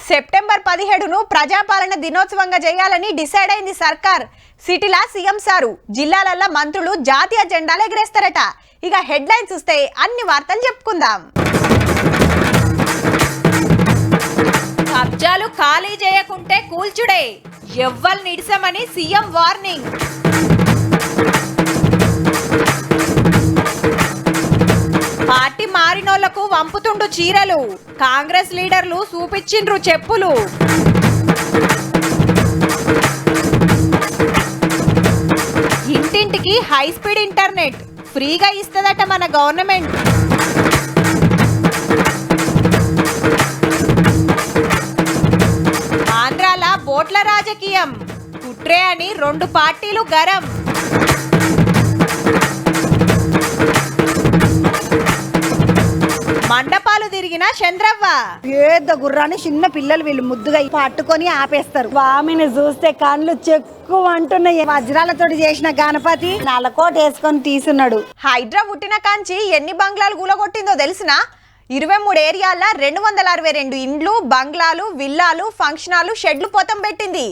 September 17ను ప్రజాపాలన దినోత్సవంగా చేయాలని decide అయింది సర్కార్. సిటీలా సీఎం సారు, జిల్లాలల్ల మంత్రులు జాతీయ జెండాలు ఎగరేస్తారట. ఇక హెడ్లైన్స్ చూస్తే అన్ని వార్తలు చెప్పుకుందాం. కబ్జాలు ఖాళీ చేయకుంటే కూల్చుడే, ఎవ్వల్ నిడిసమని సీఎం వార్నింగ్. పార్టీ మారినోళ్లకు వంపుతుండు చీరలు, కాంగ్రెస్ లీడర్లు చూపించిండ్రు చెప్పులు. ఇంటింటికి హై స్పీడ్ ఇంటర్నెట్ ఫ్రీగా ఇస్తదట మన గవర్నమెంట్. ఆంధ్రాల బోట్ల రాజకీయం కుట్రే అని 2 పార్టీలు గరం. మండపాలు తిరిగిన చంద్రవ్వ, పేద గుర్రాన్ని చిన్న పిల్లలు వీళ్ళు ముద్దుగా పట్టుకొని ఆపేస్తారు. స్వామిని చూస్తే కళ్ళు చెక్కు అంటున్నాయి. వజ్రాలతోటి చేసిన గణపతి నల్లకోట వేసుకొని తీసున్నాడు. హైడ్రా పుట్టిన కాంచి ఎన్ని బంగ్లాలు కూలగొట్టిందో తెలిసినా? 23 ఏరియాల 262 ఇండ్లు, బంగ్లాలు, విల్లాలు, ఫంక్షన్ హాలు, షెడ్లు పోతం పెట్టింది.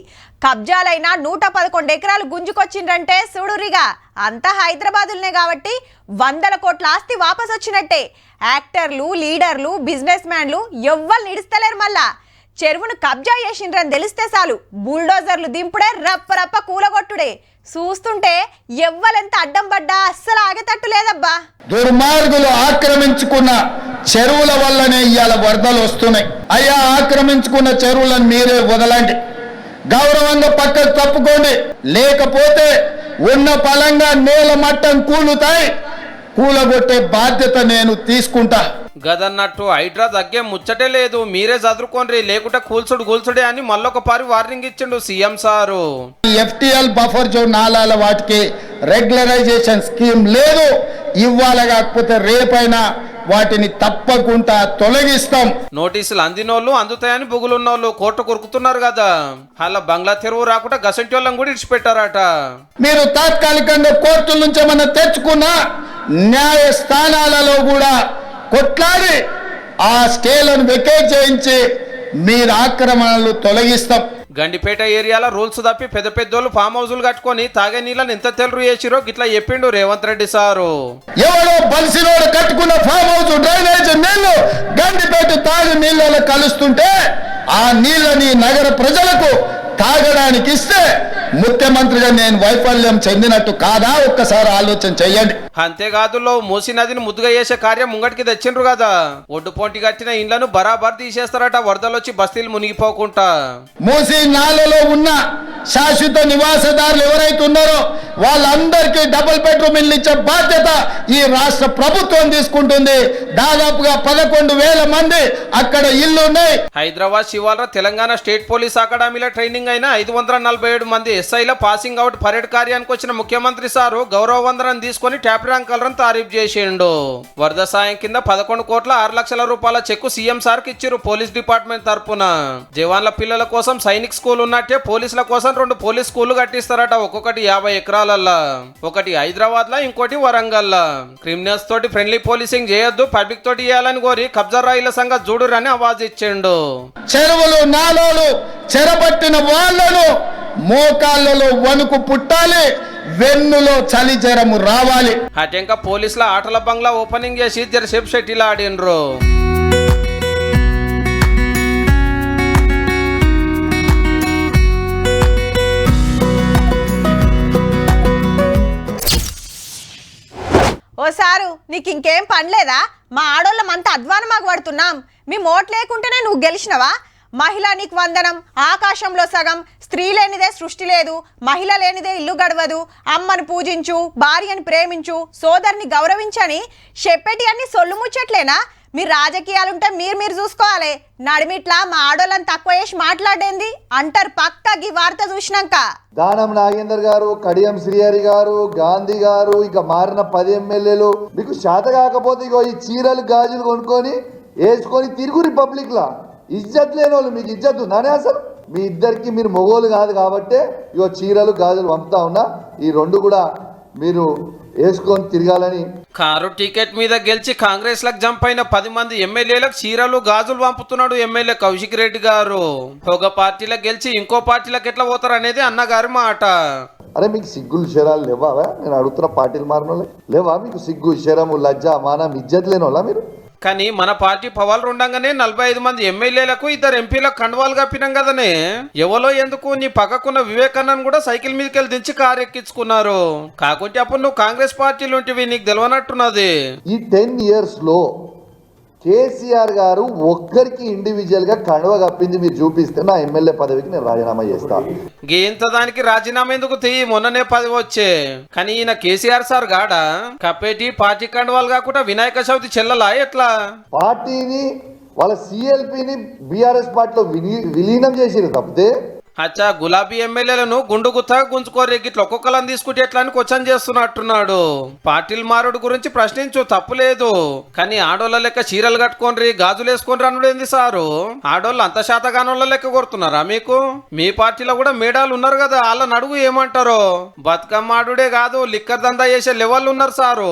కబ్జాలైన 111 ఎకరాలు గుంజుకొచ్చిండ్రంటే చూడురిగా. అంతా హైదరాబాదులనే కాబట్టి 100 కోట్ల ఆస్తి వాపస్ వచ్చినట్టే. యాక్టర్లు, లీడర్లు, బిజినెస్ మ్యాన్లు ఎవ్వరు నిడుస్తలేరు. మళ్ళా చెరువును కబ్జా చేసిండ్రని తెలిస్తే చాలు బుల్డోజర్లు దింపుడే, రప్ప రప్ప కూలగొట్టుడే. చూస్తుంటే ఎవ్వలెంత అడ్డం పడ్డా అస్సలు ఆగేటట్టు లేదబ్బా. దుర్మార్గులు ఆక్రమించుకున్న చెరువుల వల్లనే ఇవాళ వరదలు వస్తున్నాయి. అయ్యా, ఆక్రమించుకున్న చెరువులను మీరే వదలండి, గౌరవంగా పక్కకు తప్పుకోండి. లేకపోతే ఉన్న పలంగా నేల మట్టం కూలుతాయి. కూలగొట్టే బాధ్యత నేను తీసుకుంటా. గదన్నట్టు హైడ్రా తగ్గే ముచ్చటే లేదు, మీరే చదువుకోండి, లేకుంటే కూల్చుడే అని మళ్ళొకపారి వార్నింగ్ ఇచ్చిండు CM sir. FTL buffer zone నాలాల వాటికి రెగ్యులరైజేషన్ స్కీమ్ లేదు. ఇవ్వాల కాకపోతే రేపైనా వాటిని తప్పకుండా తొలగిస్తాం. నోటీసులు అందినోళ్ళు అందుతాయని బుగులున్నోళ్ళు కోర్టు కొరుకుతున్నారు కదా. అలా బంగ్లా తెరువు రాకుండా గసంటి వాళ్ళని కూడా ఇడిచిపెట్టారట. మీరు తాత్కాలికంగా కోర్టుల నుంచి ఏమన్నా తెచ్చుకున్న న్యాయస్థానాలలో కూడా కొట్లాడి ఆ స్టేలను వెకేట్ చేయించి మీరు ఆక్రమణలు తొలగిస్తాం. గండిపేట ఏరియాలో రూల్స్ తప్పి పెద్ద పెద్దోళ్ళు ఫామ్ హౌజులు కట్టుకొని తాగే నీళ్ళని ఎంత తెలరు చేసిరో గిట్లా చెప్పిండు రేవంత్ రెడ్డి సారు. ఎవరో బలిసినోడు కట్టుకున్న ఫామ్ హౌస్ డ్రైనేజ్ నీళ్లు గండిపేట తాగు నీళ్ళలో కలుస్తుంటే ఆ నీళ్ళని నగర ప్రజలకు తాగడానికి ఇస్తే ముఖ్యమంత్రిగా నేను వైఫల్యం చెందినట్టు కాదా? ఒక్కసారి ఆలోచన చెయ్యండి. అంతేకాదు మూసీ నదిని ముద్దుగా చేసే కార్యం ముంగటికి తెచ్చిండ్రు కదా. ఒడ్డు పొంటి కట్టిన ఇండ్లను బరాబర్ తీసేస్తారట, వరదలొచ్చి బస్తీలు మునిగిపోకుండా. మూసీ నాలలో ఉన్న శాశ్వత నివాసదారులు ఎవరైతే ఉన్నారో వాళ్ళందరికీ డబుల్ బెడ్రూమ్ ఇల్లు ఇచ్చే బాధ్యత ఈ రాష్ట్ర ప్రభుత్వం తీసుకుంటుంది. దాదాపుగా 11,000 మంది అక్కడ ఇల్లు ఉన్నాయి. హైదరాబాద్ శివార్ల తెలంగాణ స్టేట్ పోలీస్ అకాడమీలో ట్రైనింగ్ అయిన 547 మంది ఎస్ఐల పాసింగ్ అవుట్ పరేడ్ కార్యానికి వచ్చిన ముఖ్యమంత్రి సారు గౌరవ వందనం తీసుకుని ట్యాప్ ర్యాంక్ కలర్ తారీఫ్ చేసిండు. వరద సాయం కింద 11 కోట్ల 6 లక్షల రూపాయల చెక్కు సీఎం సార్కి ఇచ్చిరు పోలీస్ డిపార్ట్మెంట్ తరపున. జవాన్ల పిల్లల కోసం సైనిక్ స్కూల్ ఉన్నట్టే పోలీసుల కోసం 2 పోలీస్ స్కూళ్లు కట్టిస్తారట. ఒక్కొక్కటి 50 ఎకరాలల్లా, ఒకటి హైదరాబాద్ లా, ఇంకోటి వరంగల్ లా. క్రిమినల్స్ తోటి ఫ్రెండ్లీ పోలీసింగ్ చేయొద్దు, పబ్లిక్ తోటి చేయాలని కోరి కబ్జా రాయిల సంగతి చూడురని ఆవాజ్ ఇచ్చిండు. చెరువులు నాలోలు చెరబట్టిన వాళ్ళను మోకాళ్ళలో వణుకు పుట్టాలి, వెన్నులో చలి జ్వరము రావాలి. అటెంక పోలీసుల ఆటల బంగ్లా ఓపెనింగ్ చేసి జరసేపు షెట్టిల్ ఆడినరు. ఓ సారు, నీకు ఇంకేం పనిలేదా? మా ఆడోళ్ళమంతా అధ్వానమాగు పడుతున్నాం. మీ మోట్ లేకుంటేనే నువ్వు గెలిచినవా? మహిళ నీకు వందనం, ఆకాశంలో సగం, స్త్రీ లేనిదే సృష్టి లేదు, మహిళ లేనిదే ఇల్లు గడవదు, అమ్మను పూజించు, భార్యని ప్రేమించు, సోదరిని గౌరవించని చెప్పేటి అన్ని సొల్లు ముచ్చట్లేనా? మీరు రాజకీయాలుంటే మీరు చూసుకోవాలి. నడిమిట్లా మా ఆడోళ్ళని తక్కువ చేసి మాట్లాడేంది అంటారు పక్క ఈ వార్త చూసినాక. దానం నాగేందర్ గారు, కడియం శ్రీహరి గారు, గాంధీ గారు, ఇక మారిన 10 ఎమ్మెల్యేలు మీకు శాత కాకపోతే ఇగో ఈ చీరలు గాజులు కొనుక్కొని వేసుకొని తిరుగు రిపబ్లిక్ లా. ఇజ్జత్ లేని వాళ్ళు మీకు ఇజ్జత్ ఉందానే? అసలు మీ ఇద్దరికి మీరు మొగోలు కాదు కాబట్టి ఇగో చీరలు గాజులు పంపుతా ఉన్నా. ఈ 2 కూడా మీరు వేసుకొని తిరగాలని. కారు టికెట్ మీద గెలిచి కాంగ్రెస్ లకు జంప్ అయిన 10 మంది ఎమ్మెల్యేలకు చీరలు గాజులు పంపుతున్నాడు ఎమ్మెల్యే కౌశిక్ రెడ్డి గారు. ఒక పార్టీలో గెలిచి ఇంకో పార్టీలకు ఎట్లా పోతారు అనేది అన్నగారి మాట. అరే మీకు సిగ్గులు శరాలు లేవా? నేను అడుగుతున్న పార్టీలు మారిన వాళ్ళే లేవా మీకు సిగ్గు శరము లజ్జ మానం ఇజ్జత్ లేని వాళ్ళ మీరు? కానీ మన పార్టీ పవర్లు ఉండగానే 45 మంది ఎమ్మెల్యేలకు 2 ఎంపీలకు కండువాలు కప్పినాం కదనే. ఎవరో ఎందుకు నీ పక్కకున్న వివేకానంద్ కూడా సైకిల్ మీదకి వెళ్ళి దించి కారు ఎక్కించుకున్నారు. కాకుంటే అప్పుడు నువ్వు కాంగ్రెస్ పార్టీలు ఉంటివి, నీకు తెలియనట్టున్నది. ఈ 10 years లో కేసీఆర్ గారు ఒక్కరికి ఇండివిజువల్ గా కండువ కప్పింది మీరు చూపిస్తే నా ఎమ్మెల్యే పదవికి నేను రాజీనామా చేస్తా. గీంత దానికి రాజీనామా ఎందుకు తీయి, మొన్ననే 10 వచ్చే. కానీ ఈయన కేసీఆర్ సార్ గాడా కప్పేటి పార్టీ కండువాలు కాకుండా వినాయక చవితి చెల్లలా ఎట్లా? పార్టీని వాళ్ళ సిఎల్పిని బీఆర్ఎస్ పార్టీలో విలీనం చేసిరు తప్పితే. అచ్చా గులాబీ ఎమ్మెల్యేలను గుండు గుత్తగా గుంజుకోరు, గిట్ల ఒక్కొక్కలను తీసుకుంటే ఎట్లా అని క్వశ్చన్ చేస్తున్నట్టున్నాడు. పార్టీల మారుడు గురించి ప్రశ్నించు, తప్పులేదు. కానీ ఆడోళ్ళ లెక్క చీరలు కట్టుకోండి గాజులు వేసుకొని రన్నుడేంది సారు? ఆడోళ్ళు అంత శాతగానోళ్ళ లెక్క కొడుతున్నారా మీకు? మీ పార్టీలో కూడా మేడాలు ఉన్నారు కదా, వాళ్ళని అడుగు ఏమంటారో. బతుకమ్మ ఆడుడే కాదు లిక్కర్ దందా చేసే లెవెల్ ఉన్నారు సారు.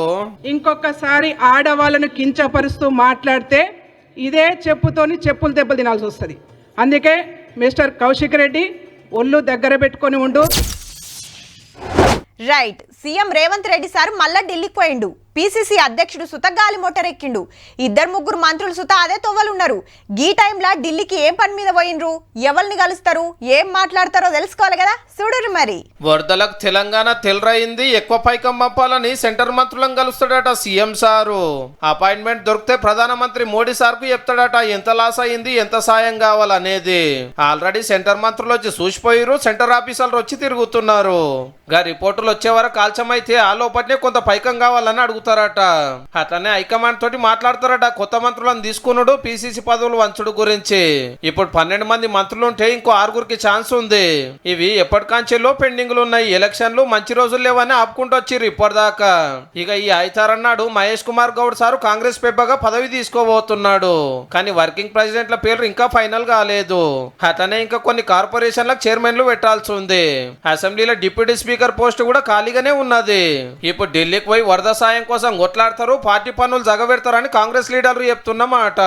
ఇంకొకసారి ఆడవాళ్ళను కించపరుస్తూ మాట్లాడితే ఇదే చెప్పుతోని చెప్పులు దెబ్బలు తినాల్సి వస్తుంది. అందుకే మిస్టర్ కౌశిక్ రెడ్డి ఒళ్ళు దగ్గర పెట్టుకొని ఉండు. Right, CM Revanth Reddy sir మళ్ళా ఢిల్లీకి పోయిండు. పిసిసి అధ్యక్షుడు సుత గాలి మోటారెక్కిండు. 2-3 మంత్రులు సుత అదే తొవ్వలున్నారు. గీ టైంలో ఢిల్లీకి ఏం పని మీద పోయినరు, ఎవరిని కలుస్తారు, ఏం మాట్లాడతారో తెలుసుకోవాలి కదా, చూడరు మరి. వరదలకు తెలంగాణ తెలరైంది, ఎక్కువ పైకం పంపాలని సెంటర్ మంత్రులను కలుస్తాడట సీఎం సారు. అపాయింట్మెంట్ దొరికితే ప్రధానమంత్రి మోడీ సార్ కు చెప్తాడట ఎంత లాస్ అయింది, ఎంత సాయం కావాలనేది. ఆల్రెడీ సెంటర్ మంత్రులు వచ్చి చూసిపోయారు, సెంటర్ ఆఫీసర్లు వచ్చి తిరుగుతున్నారు. గా రిపోర్టులు వచ్చే వరకు కాల్చమైతే ఆ లోపట్నే కొంత పైకం కావాలని అడుగుతారట. అట్లనే హైకమాండ్ తోటి మాట్లాడతారట కొత్త మంత్రులను తీసుకున్నాడు పిసిసి పదవులు వంచుడు గురించి. ఇప్పుడు 12 మంది మంత్రులు ఉంటే ఇంకో 6గురికి ఛాన్స్ ఉంది. ఇవి ఎప్పటికాంచెల్లో పెండింగ్లు ఉన్నాయి. ఎలక్షన్లు మంచి రోజులు లేవని ఆపుకుంటూ వచ్చిర్రు ఇప్పటిదాకా. ఇక ఈ అయితారన్నాడు మహేష్ కుమార్ గౌడ్ సారు కాంగ్రెస్ పెబ్బగా పదవి తీసుకోబోతున్నాడు. కానీ వర్కింగ్ ప్రెసిడెంట్ల పేర్లు ఇంకా ఫైనల్ కాలేదు. అట్లనే ఇంకా కొన్ని కార్పొరేషన్లకు చైర్మన్లు పెట్టాల్సి ఉంది. అసెంబ్లీలో డిప్యూటీ స్పీకర్ పోస్ట్ కూడా ఖాళీగానే ఉన్నది. ఇప్పుడు ఢిల్లీకి పోయి వరద సాయం కోసం కొట్లాడతారు, పార్టీ పనులు జగబెడతారని కాంగ్రెస్ లీడర్లు చెప్తున్నమాట.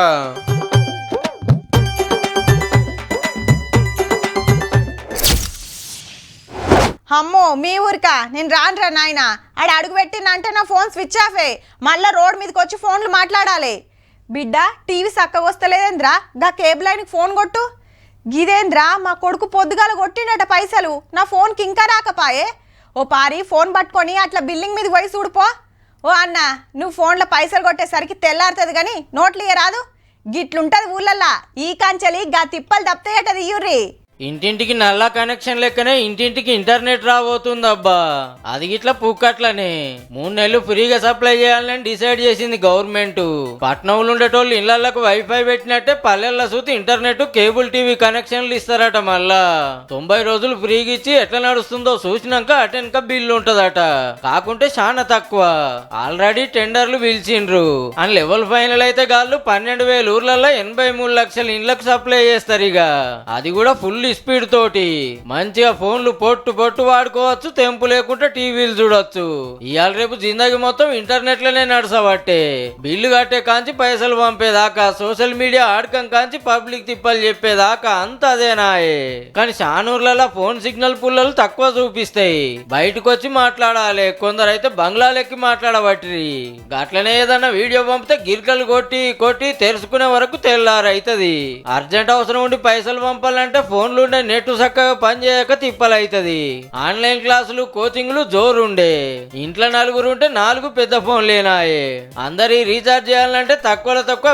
అమ్మో మీ ఊరికా నేను రానురా నాయన. ఆడ అడుగు పెట్టినంటే నా ఫోన్ స్విచ్ ఆఫే. మళ్ళా రోడ్ మీదకి వచ్చి ఫోన్లు మాట్లాడాలి. బిడ్డ టీవీ చక్కగా వస్తలేదేంద్రా, గా కేబుల్ లైన్కి ఫోన్ కొట్టు. గిదేంద్రా మా కొడుకు పొద్దుగాల కొట్టిండట పైసలు, నా ఫోన్కి ఇంకా రాకపాయే. ఓ పారి ఫోన్ పట్టుకొని అట్లా బిల్డింగ్ మీదకి పోయి చూడిపో. ఓ అన్న నువ్వు ఫోన్లో పైసలు కొట్టేసరికి తెల్లారుతుంది కానీ నోట్లు ఇయ్యరాదు. గిట్లుంటది ఊళ్ళల్లా. ఈ కాంచెలి గా తిప్పలు తప్తాయటది ఇయ్యుర్రి. ఇంటింటికి నల్లా కనెక్షన్ లెక్కనే ఇంటింటికి ఇంటర్నెట్ రాబోతుంది అబ్బా. అది గిట్లా పుక్కట్లనే 3 నెలలు ఫ్రీగా సప్లై చేయాలని డిసైడ్ చేసింది గవర్నమెంట్. పట్నంలో ఉండేటోళ్ళు ఇళ్లకు వైఫై పెట్టినట్టే పల్లెల్లో సూతి ఇంటర్నెట్ కేబుల్ టీవీ కనెక్షన్లు ఇస్తారట. మళ్ళా 90 రోజులు ఫ్రీగా ఇచ్చి ఎట్లా నడుస్తుందో చూసినాక అటెన్క బిల్లు ఉంటదట. కాకుంటే చాలా తక్కువ. ఆల్రెడీ టెండర్లు పిలిచిండ్రు. అని లెవెల్ ఫైనల్ అయితే గాళ్ళు 12,000 ఊర్లలో 83 లక్షల ఇండ్లకు సప్లై చేస్తారు. ఇక అది కూడా ఫుల్ స్పీడ్ తోటి మంచిగా ఫోన్లు పొట్టు వాడుకోవచ్చు, తెంపు లేకుండా టీవీలు చూడొచ్చు. ఇవాళ రేపు జిందగీ మొత్తం ఇంటర్నెట్ లోనే నడసబట్టే. బిల్లు కట్టే కాంచి పైసలు పంపేదాకా, సోషల్ మీడియా ఆడకం కాంచి పబ్లిక్ తిప్పలు చెప్పేదాకా అంత అదేనాయే. కానీ షానూర్లలో ఫోన్ సిగ్నల్ పుల్లలు తక్కువ చూపిస్తాయి. బయటకు వచ్చి మాట్లాడాలి. కొందరైతే బంగ్లాలెక్కి మాట్లాడబట్టి గట్లనే ఏదన్నా వీడియో పంపితే గిరికలు కొట్టి తెరుచుకునే వరకు తెల్లారైతుంది. అర్జెంట్ అవసరం ఉండి పైసలు పంపాలంటే ఫోన్లు నెట్ చక్కగా పనిచేయక తిప్పలైతది. ఆన్లైన్ క్లాసులు కోచింగ్లు జోరుండే. ఇంట్లో 4 ఉంటే 4 పెద్ద ఫోన్లేనాయే. అందరి రీఛార్జ్ చేయాలంటే తక్కువ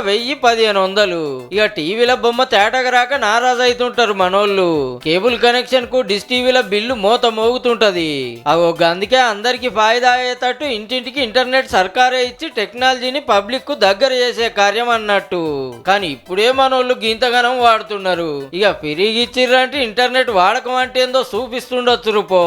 1000-1500. ఇక టీవీల బొమ్మ తేటగా రాక నారాజు అవుతుంటారు మనోళ్ళు. కేబుల్ కనెక్షన్ కు డిష్ టీవీల బిల్లు మోత మోగుతుంటది. అందుకే అందరికి ఫాయిదా అయ్యేటట్టు ఇంటింటికి ఇంటర్నెట్ సర్కారే ఇచ్చి టెక్నాలజీని పబ్లిక్ కు దగ్గర చేసే కార్యం అన్నట్టు. కానీ ఇప్పుడే మనోళ్ళు గింతగనం వాడుతున్నారు. ఇక ఫ్రీగా ఇచ్చిర్రంటే ఇంటర్నెట్ వాడకం అంటే ఏందో చూపిస్తుండొచ్చు రూపో.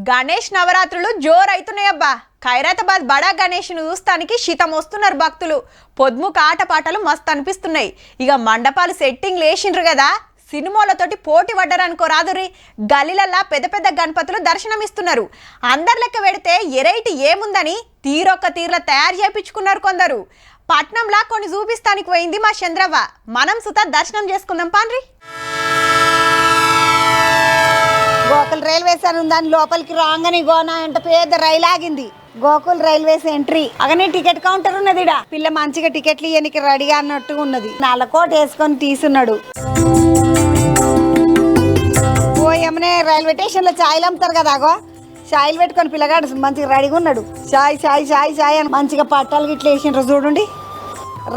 గణేష్ నవరాత్రులు జోరైతున్నాయబ్బా. ఖైరతాబాద్ బడా గణేష్ ను చూస్తానికి శీతం వస్తున్నారు భక్తులు. పొద్దుముక ఆటపాటలు మస్తు అనిపిస్తున్నాయి. ఇక మండపాలు సెట్టింగ్ లేచిండ్రు కదా, సినిమాలతోటి పోటీ పడ్డారనుకో రాదురి. గల్లీలల్లా పెద్ద పెద్ద గణపతులు దర్శనమిస్తున్నారు. అందరి లెక్క పెడితే ఎరైటీ ఏముందని తీరొక్క తీర్ల తయారు చేయించుకున్నారు కొందరు. పట్నంలా కొన్ని చూపిస్తానికి పోయింది మా చంద్రవ్వ. మనం సుత దర్శనం చేసుకుందాం పాండ్రి. గోకుల్ రైల్వేస్ అని దాని లోపలికి రాగానే గోనా అంటే పెద్ద రైలు ఆగింది. గోకుల్ రైల్వేస్ ఎంట్రీ అగనే టికెట్ కౌంటర్ ఉన్నది. పిల్ల మంచిగా టికెట్లు ఇయ్యనికి రెడీగా అన్నట్టుగా ఉన్నది. నల్లకోట వేసుకొని తీసున్నాడు. ఓ ఏమనే రైల్వే స్టేషన్ లో ఛాయలు అమ్ముతారు కదా, అగో ఛాయలు పెట్టుకొని పిల్లగాడు మంచిగా రెడీగా ఉన్నాడు. ఛాయ్ ఛాయ్ ఛాయ్ ఛాయ్ అని మంచిగా పట్టాలు గిట్ల వేసిండ్రు చూడండి.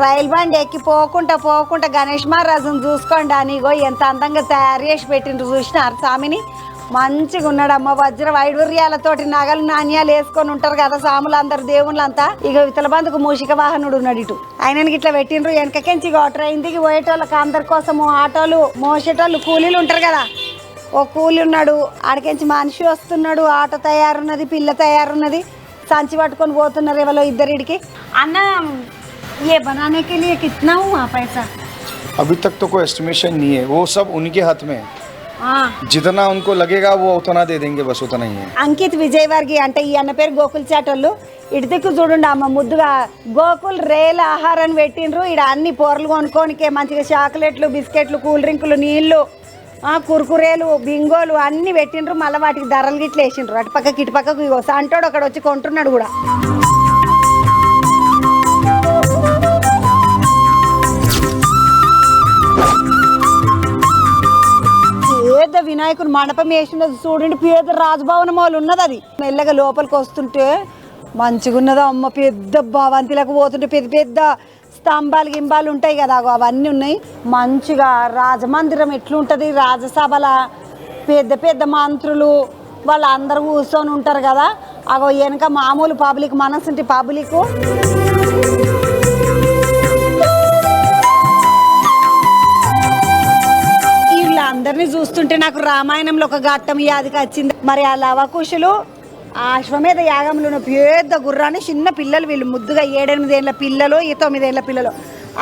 రైలు బండి ఎక్కి పోకుండా గణేష్ మహారాజును చూసుకోండి అని ఎంత అందంగా తయారు చేసి పెట్టిండ్రు. చూసినారు స్వామిని మంచిగా ఉన్నాడు. అమ్మ వజ్ర వైడూర్యాలతోటి నగలు నాణ్యాలు వేసుకొని ఉంటారు కదా సాములందరు దేవుళ్ళంతా. ఇక ఇతల బంధుకు మూషిక వాహనుడు ఉన్నాడు. ఇటు ఆయనకి ఇట్లా పెట్టిండ్రు. వెనకకెంచి ఇంటికి పోయేటోళ్ళకి అందరి కోసము ఆటోలు మోసేటోళ్ళు కూలీలు ఉంటారు కదా, ఓ కూలి ఉన్నాడు. ఆడికెంచి మనిషి వస్తున్నాడు. ఆటో తయారున్నది, పిల్ల తయారున్నది. సంచి పట్టుకొని పోతున్నారు ఎవరో ఇద్దరిడికి. అన్న ये बनाने के लिए कितना हुआ पैसा? अभी तक तो कोई एस्टिमेशन नहीं है, वो सब उनके हाथ में है. जितना उनको लगेगा वो उतना दे देंगे, बस उतना ही है. అంకిత్ విజయవర్గి అంటే ఈ అన్న పేరు గోకుల్ చాటోళ్ళు. ఇటు దిక్కు చూడండి అమ్మ ముద్దుగా గోకుల్ రేల ఆహారాన్ని పెట్టిండ్రు. ఇడ అన్ని పొరలు కొనుక్కోనికే మంచిగా చాక్లెట్లు, బిస్కెట్లు, కూల్ డ్రింకులు, నీళ్లు, కుర్కురేలు, బింగోలు అన్ని పెట్టిండ్రు. మళ్ళీ వాటికి ధరలు గిట్ల వేసిండ్రు. అటు పక్కకి ఇటు పక్కకు ఇగో సంటోడు అక్కడ వచ్చి కొంటున్నాడు కూడా. పేద వినాయకుడు మండపం వేసినది చూడండి. పేద రాజభవనం వాళ్ళు ఉన్నది. అది మెల్లగా లోపలికి వస్తుంటే మంచిగా ఉన్నది అమ్మ. పెద్ద భవంతిలకు పోతుంటే పెద్ద పెద్ద స్తంభాలు గింబాలు ఉంటాయి కదా, అవన్నీ ఉన్నాయి. మంచిగా రాజమందిరం ఎట్లుంటుంది, రాజసభల పెద్ద పెద్ద మంత్రులు వాళ్ళందరూ కూర్చొని ఉంటారు కదా. అగో వెనక మామూలు పబ్లిక్ మనసుంటి పబ్లిక్. అందరినీ చూస్తుంటే నాకు రామాయణంలో ఒక ఘట్టం యాదికి వచ్చింది. మరి ఆ లవకుశులు అశ్వమేధ యాగంలో ఉన్న పెద్ద గుర్రాన్ని చిన్న పిల్లలు, వీళ్ళు ముద్దుగా 7-8 ఏళ్ళ పిల్లలు, 9 ఏళ్ళ పిల్లలు,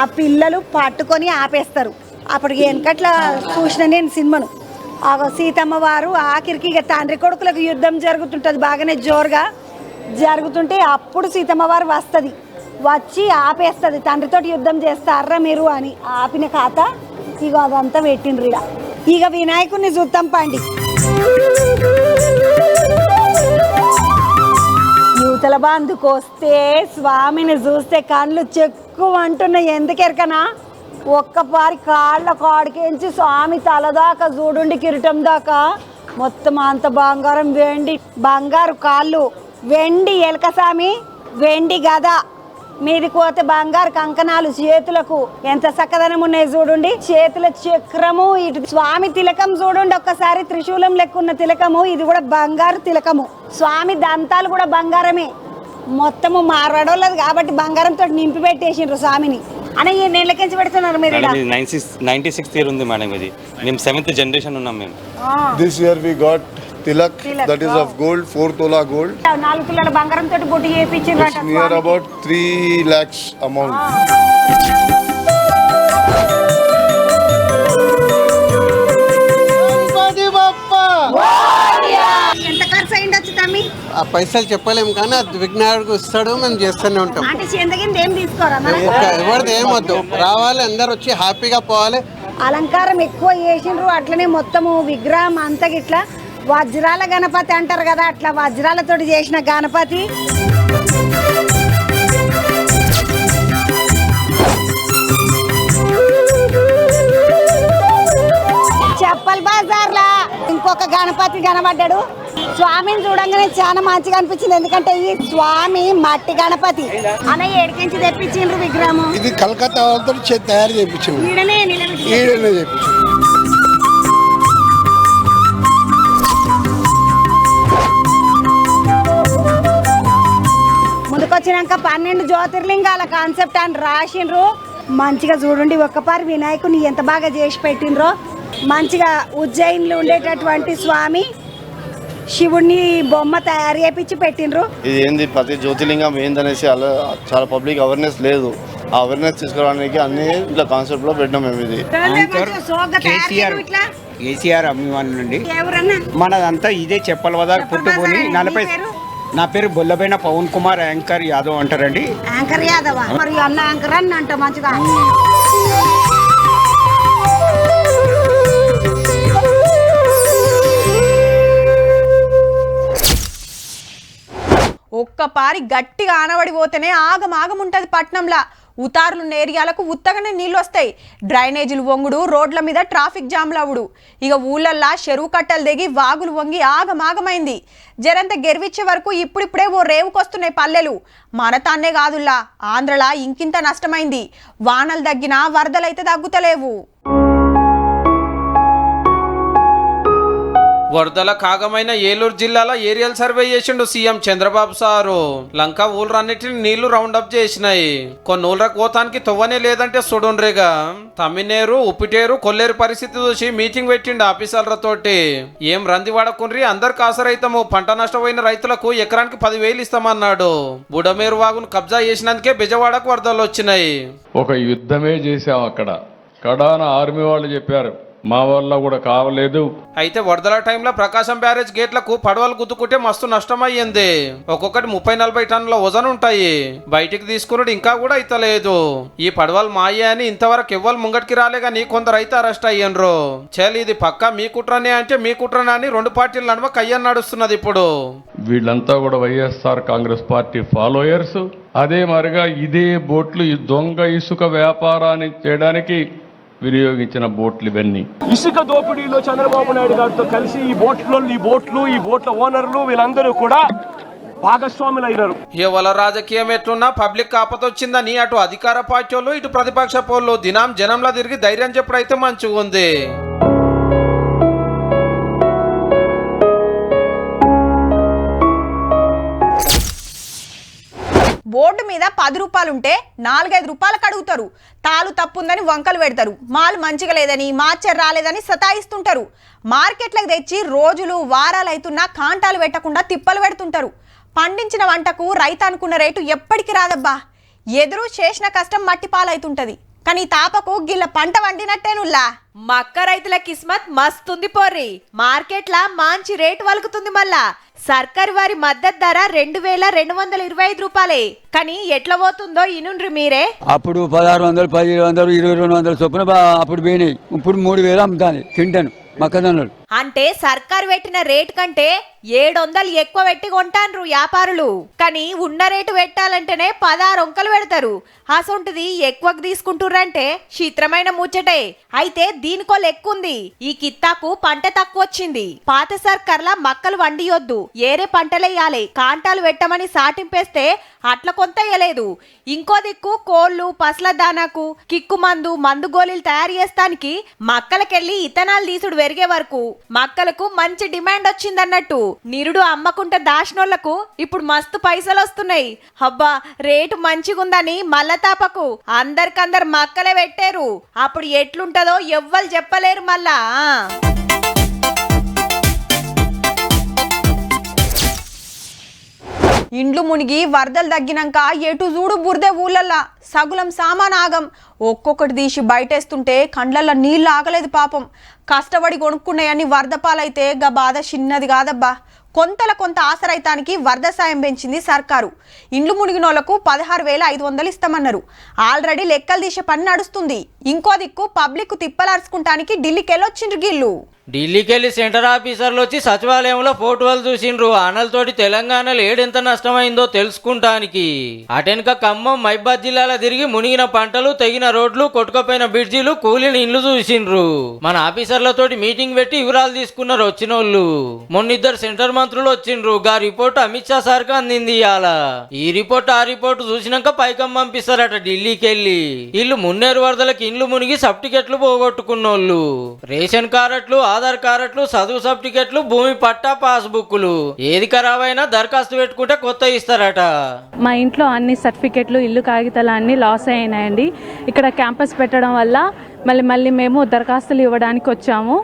ఆ పిల్లలు పట్టుకొని ఆపేస్తారు. అప్పటికి వెనకట్లా చూసిన నేను సినిమాను. ఆ సీతమ్మ వారు ఆఖరికి ఇక తండ్రి కొడుకులకు యుద్ధం జరుగుతుంటుంది, బాగానే జోరుగా జరుగుతుంటే అప్పుడు సీతమ్మ వారు వస్తుంది, వచ్చి ఆపేస్తుంది. తండ్రితోటి యుద్ధం చేస్తారా మీరు అని ఆపిన కథ ఇక అదంతా పెట్టిండ్రు. ఇక వినాయకుడిని చూద్దాం పండి. యువతల బంధుకు వస్తే స్వామిని చూస్తే కళ్ళు చెక్కుమంటున్నాయి. ఎందుకెరకనా ఒక్కపారి కాళ్ళ కాడికించి స్వామి తలదాకా చూడుండి కిరీటం దాకా మొత్తం అంత బంగారం, వెండి, బంగారు కాళ్ళు, వెండి ఎలక స్వామి, వెండి గద, మీది పోతే బంగారు కంకణాలు చేతులకు ఎంత చక్కదనం ఉన్నాయి చూడండి. చేతుల చక్రము, ఇటు స్వామి తిలకం చూడండి ఒక్కసారి, త్రిశూలం లెక్కున్న తిలకము. ఇది కూడా బంగారు తిలకము. స్వామి దంతాలు కూడా బంగారమే. మొత్తము మారడోళ్ళది కాబట్టి బంగారంతో నింపి పెట్టేసిండ్రు స్వామిని. అని ఈ నెలకించి పెడుతున్నారు మీరు. 96th ఇయర్ ఉంది మేడం, ఇది మేము 7th జనరేషన్ ఉన్నాం మేము. This year we got tilak, that is of gold, 4 tola gold. 4 తులాల బంగారం తోటి బొట్టు చేయించిండ్రట. It's near about 3 lakhs amount. ఎంత ఖర్చు అయిండొచ్చు తమ్మి? ఆ పైసలు చెప్పలేము కానీ అది విఘ్నాయుడికి ఇస్తాడు, మేము చేస్తూనే ఉంటాం. అంటే చెందగింది ఏం తీసుకోరా? ఎవరిది ఏం వద్దు, రావాలి అందరు వచ్చి హ్యాపీగా పోవాలి. అలంకారం ఎక్కువ చేసిండ్రు. అట్లనే మొత్తము విగ్రహం అంతా గిట్లా వజ్రాల గణపతి అంటారు కదా, అట్లా వజ్రాలతోటి చేసిన గణపతి. చెప్పల్ బజార్లా ఇంకొక గణపతి కనబడ్డాడు. స్వామిని చూడంగానే చాలా మంచిగా అనిపించింది. ఎందుకంటే ఈ స్వామి మట్టి గణపతి అన్నయ్య ఏడికించి తెప్పించిండ్రు విగ్రహం. ఇది కలకత్తా వాళ్ళతో తయారు చేయించింది. ఈడనే చేయించింది. ముందుకొచ్చినాక 12 జ్యోతిర్లింగాల కాన్సెప్ట్ అని రాసిండ్రు. మంచిగా చూడండి ఒక్కపారి వినాయకుని ఎంత బాగా చేసి పెట్టిండ్రో. మంచిగా ఉజ్జయిన్లో ఉండేటటువంటి స్వామి శివుడిని బొమ్మ తయారు చేపించి పెట్టిండ్రు. ఇది ఏంది ప్రతి జ్యోతిర్లింగం ఏందనేసి అలా చాలా పబ్లిక్ అవేర్నెస్ లేదు. అవేర్నెస్ తీసుకురావడానికి అన్ని ఇట్లా కాన్సెప్ట్ లో పెట్టాం మేము ఇది. కేసీఆర్ అభిమానుల నుండి మనదంతా ఇదే చెప్పల వదారు పుట్టుకొని 40. నా పేరు బొల్లబైన పవన్ కుమార్ యాంకర్ యాదవ్ అంటారండి. యాంకర్ యాదవ్ మరి అన్న యాంకర్ అని అంట మంచిగా. ఒక్కపారి గట్టిగా ఆనబడి పోతేనే ఆగమాగముంటది పట్నంలా. ఉతారులున్న ఏరియాలకు ఉత్తగానే నీళ్ళు వస్తాయి. డ్రైనేజీలు వంగుడు, రోడ్ల మీద ట్రాఫిక్ జామ్లు అవుడు. ఇక ఊళ్ళల్లా చెరువు కట్టలు దిగి వాగులు వంగి ఆగమాగమైంది. జరంత గెరివిచ్చే వరకు ఇప్పుడిప్పుడే ఓ రేవుకొస్తున్నాయి పల్లెలు. మన తాన్నే కాదుల్లా, ఆంధ్రలా ఇంకింత నష్టమైంది. వానలు తగ్గినా వరదలైతే తగ్గుతలేవు. వరదల కాగమైన ఏలూరు జిల్లాలో ఏరియల్ సర్వే చేసిండు సీఎం చంద్రబాబు సారు. లంక ఊళ్ళన్నిటిని నీళ్లు రౌండప్ చేసినాయి. కొన్ని ఊళ్ళకు పోతానికి తొవ్వనే లేదంటే సుడుండ్రిగా తమ్మినేరు, ఉప్పిటేరు, కొల్లేరు పరిస్థితి చూసి మీటింగ్ పెట్టిండు ఆఫీసర్లతోటి. ఏం రంది వాడకుండ్రి, అందరికి ఆసరైతాము, పంట నష్టపోయిన రైతులకు ఎకరానికి 10,000 ఇస్తామన్నాడు. బుడమేరు వాగును కబ్జా చేసినందుకే బెజవాడకు వరదలు వచ్చినాయి. ఒక యుద్ధమే చేశాం అక్కడ. కడాన ఆర్మీ వాళ్ళు చెప్పారు మా వల్ల కూడా కావలేదు. అయితే వరదల టైంలో ప్రకాశం బ్యారేజ్ గేట్లకు పడవలు గుద్దుకుంటే మస్తు నష్టమయ్యింది. ఒక్కొక్కటి 30-40 టన్నుల వజన్ ఉంటాయి. బయటికి తీసుకున్నాడు ఇంకా కూడా అయితలేదు. ఈ పడవలు మాయే అని ఇంతవరకు ఎవ్వరు ముంగటికి రాలే గాని కొందరు అయితే అరెస్ట్ అయ్యిండ్రు. చేలి ఇది పక్కా మీ కుట్రనే అంటే మీ కుట్రనే అని 2 పార్టీల నడుమ కయ్య నడుస్తున్నది. ఇప్పుడు వీళ్ళంతా కూడా వైఎస్ఆర్ కాంగ్రెస్ పార్టీ ఫాలోయర్స్. అదే మరిగా ఇదే బోట్లు ఈ దొంగ ఇసుక వ్యాపారాన్ని చేయడానికి వినియోగించిన బోట్లు ఇవన్నీ. ఇసుక దోపిడీలో చంద్రబాబు నాయుడు గారితో కలిసి ఈ బోట్ల ఓనర్లు వీళ్ళందరూ కూడా భాగస్వాములు అయినారు. ఇవాళ రాజకీయం ఎట్లున్నా పబ్లిక్ ఆపతొచ్చిందని అటు అధికార పార్టీలు ఇటు ప్రతిపక్ష పోళ్ళు దినం జనంలా తిరిగి ధైర్యం చెప్పుడైతే మంచిగా ఉంది. బోర్డు మీద 10 రూపాయలుంటే 4-5 రూపాయలకు అడుగుతారు. తాలు తప్పుందని వంకలు పెడతారు. మాలు మంచిగా లేదని, మార్చర్ రాలేదని సతాయిస్తుంటారు. మార్కెట్లకు తెచ్చి రోజులు వారాలు అవుతున్నా కాంటాలు పెట్టకుండా తిప్పలు పెడుతుంటారు. పండించిన వంటకు రైతు అనుకున్న రేటు ఎప్పటికి రాదబ్బా. ఎదురు చేసిన కష్టం మట్టి పాలైతుంటది. కానీ తాపకు గిల్ల పంట వండినట్టేనుల్లా. మక్క రైతుల కిస్మత్ మస్తుంది పోర్రి. మార్కెట్లా మంచి రేటు వలుకుతుంది. మళ్ళా సర్కారు వారి మద్దతు ధర 2,225 రూపాయలే. కానీ ఎట్లా పోతుందో ఇనుండ్రి మీరే. అప్పుడు 1,600, 1,700, 2,200 చొప్పున అప్పుడు పోయినాయి. ఇప్పుడు 3,000 అమ్ముతాను కింటను మొక్కజొన్నలు. అంటే సర్కారు పెట్టిన రేటు కంటే 700 ఎక్కువ పెట్టి కొంటాన్రు వ్యాపారులు. కానీ ఉన్న రేటు పెట్టాలంటేనే 16 వంకలు పెడతారు. అసొంటిది ఎక్కువకు తీసుకుంటుర్రంటే చిత్రమైన ముచ్చటే. అయితే దీనికో లెక్కుంది. ఈ కిత్తాకు పంట తక్కువ వచ్చింది. పాత సర్కార్ల మక్కలు వండియొద్దు, ఏరే పంటలేయాలి, కాంటాలు పెట్టమని సాటింపేస్తే అట్ల కొంత వేయలేదు. ఇంకో దిక్కు కోళ్లు పసల దానాకు కిక్కు మందు గోళీలు తయారు చేస్తానికి మక్కలకెళ్ళి ఇతనాలు తీసుడు పెరిగే వరకు మక్కలకు మంచి డిమాండ్ వచ్చిందన్నట్టు. నిరుడు అమ్మకుంటే దాచినోళ్లకు ఇప్పుడు మస్తు పైసలు వస్తున్నాయి. అబ్బా రేటు మంచిగుందని మల్లతాపకు అందరికందరు మక్కలే పెట్టారు. అప్పుడు ఎట్లుంటదో ఎవ్వరు చెప్పలేరు మళ్ళా. ఇండ్లు మునిగి వరదలు తగ్గినాక ఎటు చూడు బురదే ఊళ్ళల్లా. సగులం సామానాగం. ఒక్కొక్కటి తీసి బయటేస్తుంటే కండ్లల్లో నీళ్ళు ఆగలేదు పాపం. కష్టపడి కొనుక్కున్నాయని వరద పాలైతే గా బాధ చిన్నది కాదబ్బా. కొంత ఆసరైతానికి వరద సాయం పెంచింది సర్కారు. ఇండ్లు మునిగినోళ్లకు 16,500 ఇస్తామన్నారు. ఆల్రెడీ లెక్కలు తీసే పని నడుస్తుంది. ఇంకో దిక్కు పబ్లిక్ తిప్పలార్చుకుంటానికి ఢిల్లీకి వెళ్ళొచ్చిండ్రు గిల్లు. ఢిల్లీకి వెళ్ళి సెంటర్ ఆఫీసర్లు వచ్చి సచివాలయంలో ఫోటోలు చూసిండ్రు. ఆనలతోటి తెలంగాణలో ఏడెంత నష్టమైందో తెలుసుకుంటానికి. అటెనక ఖమ్మం, మైబాద్ జిల్లాలో తిరిగి మునిగిన పంటలు, తెగిన రోడ్లు, కొట్టుకపోయిన బ్రిడ్జిలు, కూలిన ఇండ్లు చూసిండ్రు. మన ఆఫీసర్లతోటి మీటింగ్ పెట్టి వివరాలు తీసుకున్నారు వచ్చినోళ్ళు. మొన్నిద్దరు సెంటర్ మంత్రులు వచ్చిండ్రు. గా రిపోర్ట్ అమిత్ షా సార్కి అందింది ఇవాళ. ఈ రిపోర్ట్ ఆ రిపోర్ట్ చూసినాక పైకం పంపిస్తారట ఢిల్లీకి వెళ్ళి. వీళ్ళు మున్నేరు వరదలకి ఇండ్లు మునిగి సర్టిఫికెట్లు పోగొట్టుకున్నోళ్ళు. రేషన్ కార్డులు, ఆధార్ కార్డులు, చదువు సర్టిఫికెట్లు, భూమి పట్టా, పాస్బుక్లు ఏది ఖరాబ్ అయినా దరఖాస్తు పెట్టుకుంటే కొత్త ఇస్తారట. మా ఇంట్లో అన్ని సర్టిఫికెట్లు, ఇల్లు కాగితాలు అన్ని లాస్ అయినాయండి. ఇక్కడ క్యాంపస్ పెట్టడం వల్ల మళ్ళీ మేము దరఖాస్తులు ఇవ్వడానికి వచ్చాము.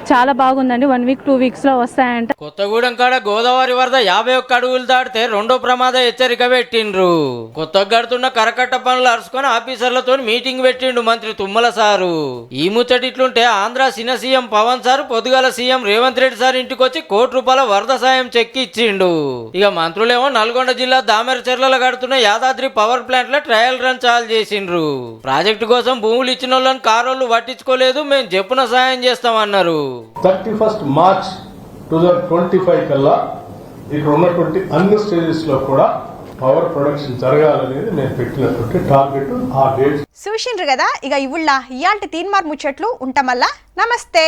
చాలా బాగుందండి. 1 వీక్ 2 వీక్స్లో వస్తాయంట. కొత్తగూడెం కాడ గోదావరి వరద 51 అడుగులు దాటితే రెండో ప్రమాద హెచ్చరిక పెట్టిండ్రు. కొత్తగా గడుతున్న కరకట్ట పనులు అరుచుకొని ఆఫీసర్లతో మీటింగ్ పెట్టిండు మంత్రి తుమ్మల సారు. ఈ ముచ్చటిట్లుంటే ఆంధ్ర సిన సీఎం పవన్ సార్ పొద్దుగాల సీఎం రేవంత్ రెడ్డి సార్ ఇంటికి వచ్చి ₹1 వరద సాయం చెక్ ఇచ్చిండు. ఇక మంత్రులేమో నల్గొండ జిల్లా దామెరచెర్లలో గడుతున్న యాదాద్రి పవర్ ప్లాంట్ లో ట్రయల్ రన్ చాలు చేసిండ్రు. ప్రాజెక్టు కోసం భూములు ఇచ్చిన వాళ్ళని కారోళ్ళు పట్టించుకోలేదు, మేము చెప్పున సాయం చేస్తామన్నారు. 31 మార్చ్ 2025 కల్లా ఇక్కడ ఉన్నటువంటి అన్ని స్టేజెస్ లో కూడా పవర్ ప్రొడక్షన్ జరగాలనేది నేను పెట్టినటువంటి టార్గెట్. ఆ డేట్ చూసిండ్రు కదా. ఇక ఇవుళ్ళ ఇయాల్టి తీన్మార్ ముచ్చట్లు ఉంటామల్లా. నమస్తే.